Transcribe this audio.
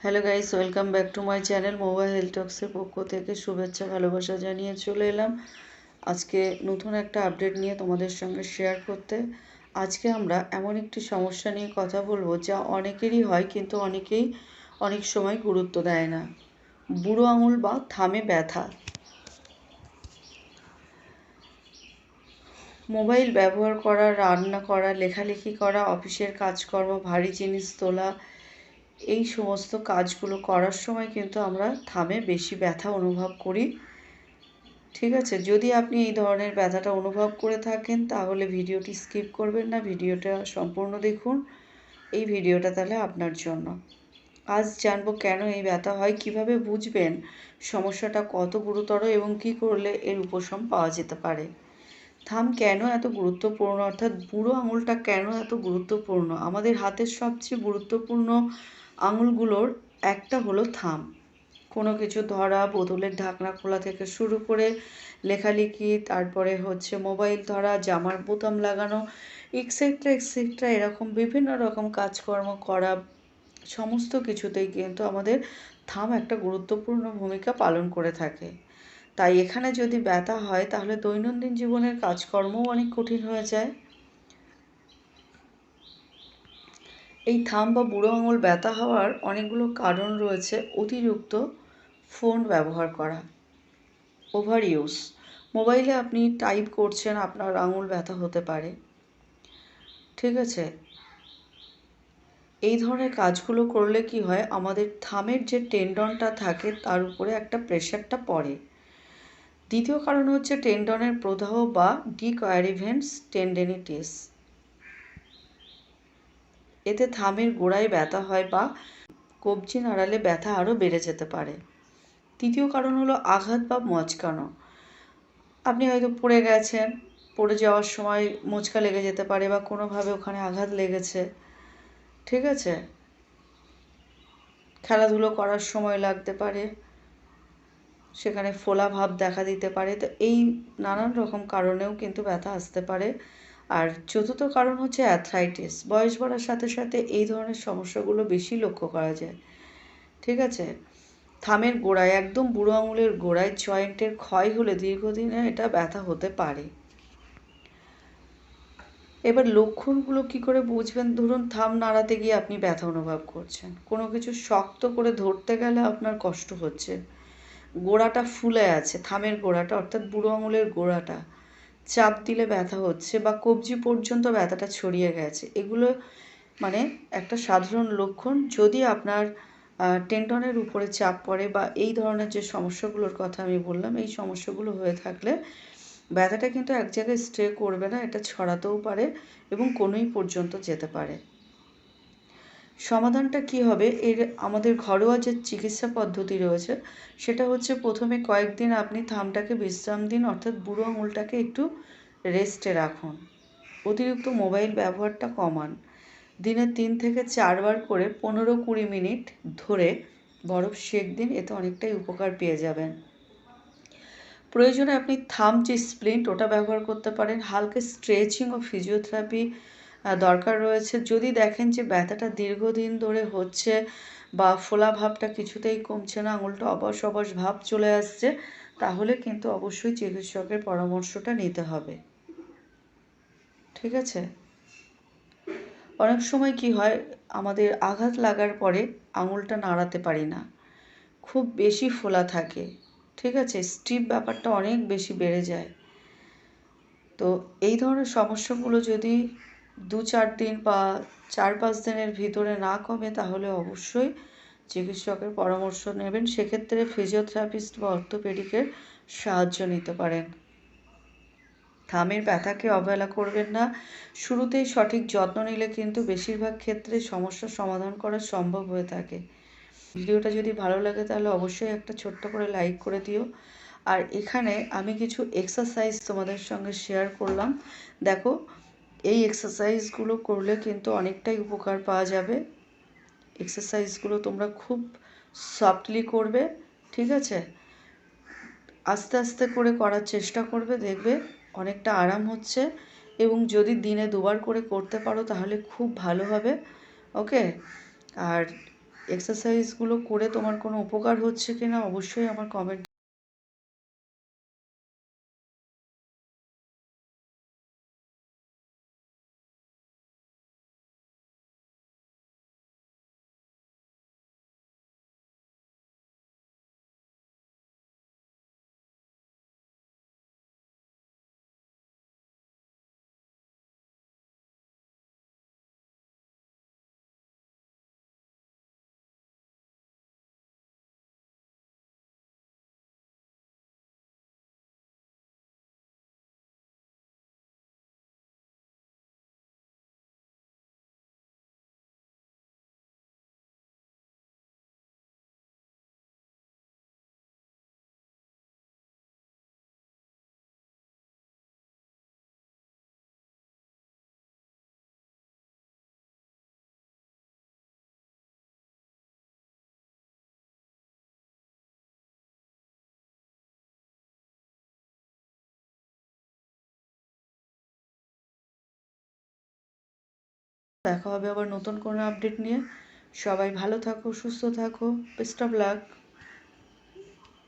Hello guys, welcome back to my channel. Mobile health টক্সের পক্ষ থেকে শুভেচ্ছা ভালোবাসা জানিয়ে চলে এলাম আজকে নতুন একটা আপডেট নিয়ে তোমাদের সঙ্গে শেয়ার করতে। আজকে আমরা এমন একটি সমস্যা নিয়ে কথা বলবো যা অনেকেরই হয়, কিন্তু অনেকেই অনেক সময় গুরুত্ব দেয় না। বুড়ো আঙুল বা থামে ব্যথা। মোবাইল ব্যবহার করা, রান্না করা, লেখালেখি করা, অফিসের কাজকর্ম, ভারী জিনিস তোলা, এই সমস্ত কাজগুলো করার সময় কিন্তু আমরা থামে বেশি ব্যথা অনুভব করি। ঠিক আছে, যদি আপনি এই ধরনের ব্যথাটা অনুভব করে থাকেন তাহলে ভিডিওটি স্কিপ করবেন না, ভিডিওটা সম্পূর্ণ দেখুন। এই ভিডিওটা তাহলে আপনার জন্য। আজ জানবো কেন এই ব্যথা হয়, কিভাবে বুঝবেন সমস্যাটা কত গুরুতর এবং কি করলে এর উপশম পাওয়া যেতে পারে। থাম কেন এত গুরুত্বপূর্ণ, অর্থাৎ বুড়ো আঙুলটা কেন এত গুরুত্বপূর্ণ। আমাদের হাতের সবচেয়ে গুরুত্বপূর্ণ আঙুলগুলোর একটা হলো থাম। কোনো কিছু ধরা, বোতলের ঢাকনা খোলা থেকে শুরু করে লেখালেখি, তারপরে মোবাইল ধরা, জামার বোতাম লাগানো, এক্সেট্রা এক্সেট্রা, এরকম বিভিন্ন রকম কাজকর্ম করা, সমস্ত কিছুতেই কিন্তু আমাদের থাম একটা গুরুত্বপূর্ণ ভূমিকা পালন করে থাকে। তাই এখানে যদি ব্যথা হয় তাহলে দৈনন্দিন জীবনের কাজকর্মও অনেক কঠিন হয়ে যায়। এই থাম বা বুড়ো আঙুল ব্যথা হওয়ার অনেকগুলো কারণ রয়েছে। অতিরিক্ত ফোন ব্যবহার করা, ওভার ইউজ। মোবাইলে আপনি টাইপ করছেন, আপনার আঙুল ব্যথা হতে পারে। ঠিক আছে, এই ধরনের কাজগুলো করলে কি হয়, আমাদের থামের যে টেন্ডনটা থাকে তার উপরে একটা প্রেশারটা পড়ে। দ্বিতীয় কারণ হচ্ছে টেন্ডনের প্রদাহ বা ডিকয়ারিভেন্স টেন্ডেনিটিস। এতে থামের গোড়ায় ব্যথা হয় বা কবজি নাড়ালে ব্যথা আরও বেড়ে যেতে পারে। তৃতীয় কারণ হলো আঘাত বা মচকানো। আপনি হয়তো পড়ে গেছেন, পড়ে যাওয়ার সময় মোচকা লেগে যেতে পারে বা কোনোভাবে ওখানে আঘাত লেগেছে। ঠিক আছে, খেলাধুলো করার সময় লাগতে পারে, সেখানে ফোলা ভাব দেখা দিতে পারে। তো এই নানান রকম কারণেও কিন্তু ব্যথা আসতে পারে। আর চতুর্থ কারণ হচ্ছে অ্যাথরাইটিস। বয়স বাড়ার সাথে সাথে এই ধরনের সমস্যাগুলো বেশি লক্ষ্য করা যায়। ঠিক আছে, থামের গোড়ায়, একদম বুড়ো আঙুলের গোড়ায় জয়েন্টের ক্ষয় হলে দীর্ঘদিনে এটা ব্যথা হতে পারে। এবার লক্ষণগুলো কি করে বুঝবেন? ধরুন, থাম নাড়াতে গিয়ে আপনি ব্যথা অনুভব করছেন, কোনো কিছু শক্ত করে ধরতে গেলে আপনার কষ্ট হচ্ছে, গোড়াটা ফুলে আছে, থামের গোড়াটা অর্থাৎ বুড়ো আঙুলের গোড়াটা চাপ দিলে ব্যথা হচ্ছে বা কবজি পর্যন্ত ব্যথাটা ছড়িয়ে গেছে, এগুলো মানে একটা সাধারণ লক্ষণ। যদি আপনার টেন্ডনের উপরে চাপ পড়ে বা এই ধরনের যে সমস্যাগুলোর কথা আমি বললাম, এই সমস্যাগুলো হয়ে থাকলে ব্যথাটা কিন্তু এক জায়গায় স্টে করবে না, এটা ছড়াতেও পারে এবং কোনোই পর্যন্ত যেতে পারে। সমাধানটা কি হবে? আমাদের ঘরোয়া যে চিকিৎসা পদ্ধতি রয়েছে সেটা হচ্ছে, প্রথমে কয়েকদিন আপনি থামটাকে বিশ্রাম দিন, অর্থাৎ বুড়ো আঙুলটাকে একটু রেস্টে রাখুন। অতিরিক্ত মোবাইল ব্যবহারটা কমান। দিনে 3 থেকে 4 বার করে 15-20 মিনিট ধরে বরফ সেঁক দিন, এতে অনেকটাই উপকার পেয়ে যাবেন। প্রয়োজনে আপনি থাম যে স্প্লিন্ট ওটা ব্যবহার করতে পারেন। হালকা স্ট্রেচিং ও ফিজিওথেরাপি দরকার রয়েছে। যদি দেখেন যে ব্যথাটা দীর্ঘদিন ধরে হচ্ছে বা ফোলা ভাবটা কিছুতেই কমছে না, আঙুলটা অবশ অবশ ভাব চলে আসছে, তাহলে কিন্তু অবশ্যই চিকিৎসকের পরামর্শটা নিতে হবে। ঠিক আছে, অনেক সময় কি হয়, আমাদের আঘাত লাগার পরে আঙুলটা নাড়াতে পারি না, খুব বেশি ফোলা থাকে। ঠিক আছে, স্টিফ ব্যাপারটা অনেক বেশি বেড়ে যায়। তো এই ধরনের সমস্যাগুলো যদি 2-4 দিন বা 4-5 দিনের ভিতরে না কমে তাহলে অবশ্যই চিকিৎসকের পরামর্শ নেবেন। সেক্ষেত্রে ফিজিওথেরাপিস্ট বা অর্থোপেডিকের সাহায্য নিতে পারেন। থামের ব্যথাকে অবহেলা করবেন না। শুরুতেই সঠিক যত্ন নিলে কিন্তু বেশিরভাগ ক্ষেত্রে সমস্যার সমাধান করা সম্ভব হয়ে থাকে। ভিডিওটা যদি ভালো লাগে তাহলে অবশ্যই একটা ছোট্ট করে লাইক করে দিও। আর এখানে আমি কিছু এক্সারসাইজ তোমাদের সঙ্গে শেয়ার করলাম। দেখো, এই এক্সারসাইজগুলো করলে কিন্তু অনেকটাই উপকার পাওয়া যাবে। এক্সারসাইজগুলো তোমরা খুব সফটলি করবে। ঠিক আছে, আস্তে আস্তে করে করার চেষ্টা করবে, দেখবে অনেকটা আরাম হচ্ছে। এবং যদি দিনে 2 বার করে করতে পারো তাহলে খুব ভালো হবে। ওকে, আর এক্সারসাইজগুলো করে তোমার কোনো উপকার হচ্ছে কিনা অবশ্যই আমার কমেন্ট দেখা হবে আবার নতুন কোনো আপডেট নিয়ে। সবাই ভালো থাকো, সুস্থ থাকো। Best of luck.